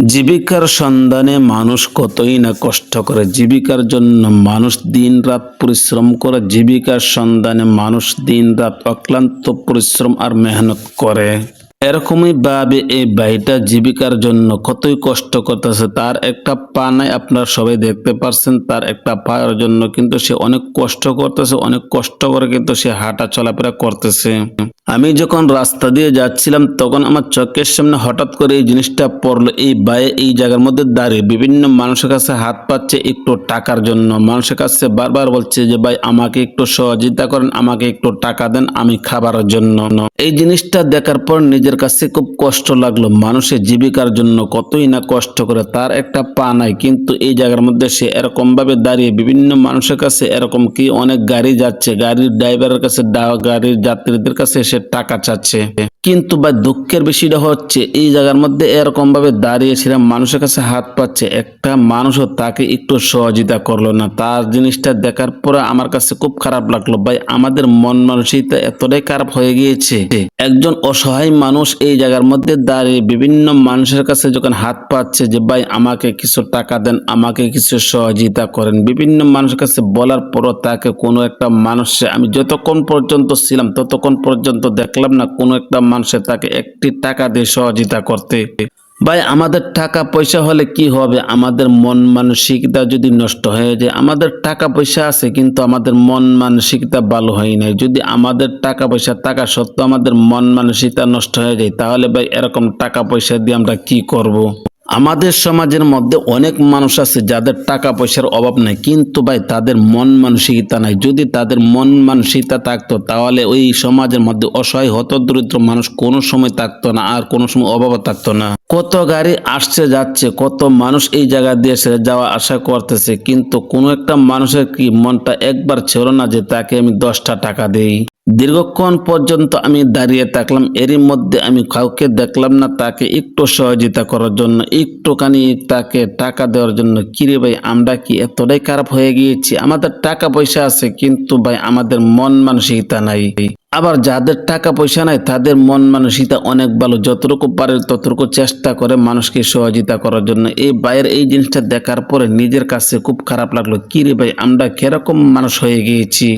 জীবিকার সন্ধানে মানুষ কতই না কষ্ট করে। জীবিকার জন্য মানুষ দিনরাত পরিশ্রম করে। জীবিকার সন্ধানে মানুষ দিনরাত অক্লান্ত পরিশ্রম আর মেহনত করে। এরকমই ভাবে এই ভাইটা জীবিকার জন্য কতই কষ্ট করতেছে। তার একটা পা নাই, আপনারা সবাই দেখতে পারছেন। তার একটা পায়ের জন্য কিন্তু সে অনেক কষ্ট করতেছে, অনেক কষ্ট করে কিন্তু সে হাঁটা চলাফেরা করতেছে। আমি যখন রাস্তা দিয়ে যাচ্ছিলাম তখন আমার চোখের সামনে হঠাৎ করে এই জিনিসটা পড়লো। এই ভাই এই জায়গার মধ্যে দাঁড়িয়ে বিভিন্ন মানুষের কাছে হাত পাচ্ছে একটু টাকার জন্য। মানুষের কাছে বারবার বলছে যে ভাই আমাকে একটু সহযোগিতা করেন, আমাকে একটু টাকা দেন আমি খাবারের জন্য। এই জিনিসটা দেখার পর নিজের কাছে খুব কষ্ট লাগলো। মানুষের জীবিকার জন্য কতই না কষ্ট করে। তার একটা পা নাই কিন্তু এই জায়গার মধ্যে সে এরকম ভাবে দাঁড়িয়ে বিভিন্ন মানুষের কাছে, এরকম কি অনেক গাড়ি যাচ্ছে, গাড়ির ড্রাইভারের কাছে, গাড়ির যাত্রীদের কাছে সে টাকা চাচ্ছে। কিন্তু ভাই দুঃখের বিষয়টা হচ্ছে এই জায়গার মধ্যে এরকম ভাবে দাঁড়িয়ে ছিলাম, মানুষের কাছে হাত পাচ্ছে, একটা মানুষও তাকে একটু সহযোগিতা করলো না। তার জিনিসটা দেখার পরে আমার কাছে খুব খারাপ লাগলো। ভাই আমাদের মন মানসিকতা এতটাই খারাপ হয়ে গিয়েছে। একজন অসহায় মানুষ এই জায়গার মধ্যে দাঁড়িয়ে বিভিন্ন মানুষের কাছে যখন হাত পাচ্ছে যে ভাই আমাকে কিছু টাকা দেন, আমাকে কিছু সহযোগিতা করেন, বিভিন্ন মানুষের কাছে বলার পরও তাকে কোনো একটা মানুষে, আমি যতক্ষণ পর্যন্ত ছিলাম ততক্ষণ পর্যন্ত দেখলাম না কোনো একটা মানুষের তাকে একটি টাকা দিয়ে সহযোগিতা করতে। ভাই আমাদের টাকা পয়সা হলে কি হবে, আমাদের মন মানসিকতা যদি নষ্ট হয়ে যায়। আমাদের টাকা পয়সা আছে কিন্তু আমাদের মন মানসিকতা ভালো হয় নাই। যদি আমাদের টাকা পয়সা থাকা সত্ত্বেও আমাদের মন মানসিকতা নষ্ট হয়ে যায় তাহলে ভাই এরকম টাকা পয়সা দিয়ে আমরা কি করব। আমাদের সমাজের মধ্যে অনেক মানুষ আছে যাদের টাকা পয়সার অভাব নাই কিন্তু ভাই তাদের মন মানসিকতা নাই। যদি তাদের মন মানসিকতা থাকতো তাহলে ওই সমাজের মধ্যে অসহায় হতদরিদ্র মানুষ কোনো সময় থাকতো না, আর কোনো সময় অভাবও থাকতো না। কত গাড়ি আসছে যাচ্ছে, কত মানুষ এই জায়গা দিয়ে যাওয়া আসা করতেছে কিন্তু কোনো একটা মানুষের কি মনটা একবার ছিল না যে তাকে আমি 10টা টাকা দেই। দীর্ঘক্ষণ পর্যন্ত আমি দাঁড়িয়ে থাকলাম, এরই মধ্যে আমি কাউকে দেখলাম না তাকে একটু সহযোগিতা করার জন্য, একটুখানি তাকে টাকা দেওয়ার জন্য। কিরে ভাই আমরা কি এতটাই খারাপ হয়ে গিয়েছি? আমাদের টাকা পয়সা আছে কিন্তু ভাই আমাদের মন মানসিকতা নাই। আবার যাদের টাকা পয়সা নাই তাদের মন মানসিকতা অনেক ভালো, যতটুকু পারে ততটুকু চেষ্টা করে মানুষকে সহযোগিতা করার জন্য। এই ভাইয়ের এই জিনিসটা দেখার পরে নিজের কাছে খুব খারাপ লাগলো। কিরে ভাই আমরা কিরকম মানুষ হয়ে গিয়েছি।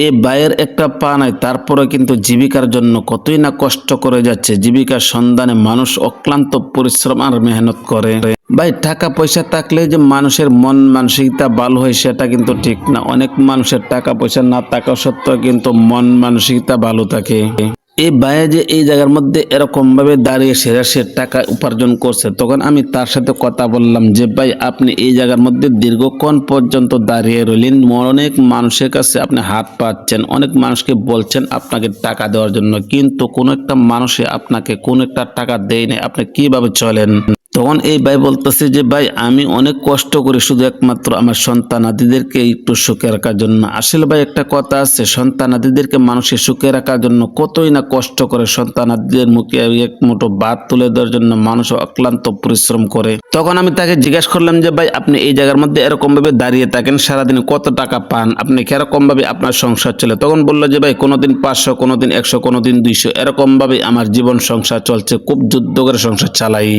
এই ভাইয়ের একটা পা নাই তারপরে কিন্তু জীবিকার জন্য কতই না কষ্ট করে যাচ্ছে। জীবিকার সন্ধানে মানুষ অক্লান্ত পরিশ্রম আর মেহনত করে। ভাই টাকা পয়সা থাকলে যে মানুষের মন মানসিকতা ভালো হয় সেটা কিন্তু ঠিক না। অনেক মানুষের টাকা পয়সা না থাকা সত্ত্বেও কিন্তু মন মানসিকতা ভালো থাকে। এই ভাইয়া যে এই জায়গার মধ্যে এরকম ভাবে দাঁড়িয়ে সে টাকা উপার্জন করছে, তখন আমি তার সাথে কথা বললাম যে ভাই আপনি এই জায়গার মধ্যে দীর্ঘক্ষণ পর্যন্ত দাঁড়িয়ে রইলেন, অনেক মানুষের কাছে আপনি হাত পাচ্ছেন, অনেক মানুষকে বলছেন আপনাকে টাকা দেওয়ার জন্য কিন্তু কোনো একটা মানুষে আপনাকে কোনো একটা টাকা দেয় না, আপনি কিভাবে চলেন? তখন এই ভাই বলতেছে যে ভাই আমি অনেক কষ্ট করি শুধু একমাত্র আমার সন্তানাদিদেরকে একটু সুখে রাখার জন্য। আসলে ভাই একটা কথা আছে, সন্তানাদিদেরকে মানুষের সুখে রাখার জন্য কতই না কষ্ট করে। সন্তানাদিদের মুখে এক মুঠো ভাত তুলে দেওয়ার জন্য মানুষ অক্লান্ত পরিশ্রম করে। তখন আমি তাকে জিজ্ঞাসা করলাম যে ভাই আপনি এই জায়গার মধ্যে এরকম ভাবে দাঁড়িয়ে থাকেন, সারাদিনে কত টাকা পান, আপনি কিরকম ভাবে আপনার সংসার চলে? তখন বললো যে ভাই কোনোদিন 500, কোনোদিন 100, কোনোদিন 200, এরকম ভাবে আমার জীবন সংসার চলছে, খুব যুদ্ধ করে সংসার চালাই।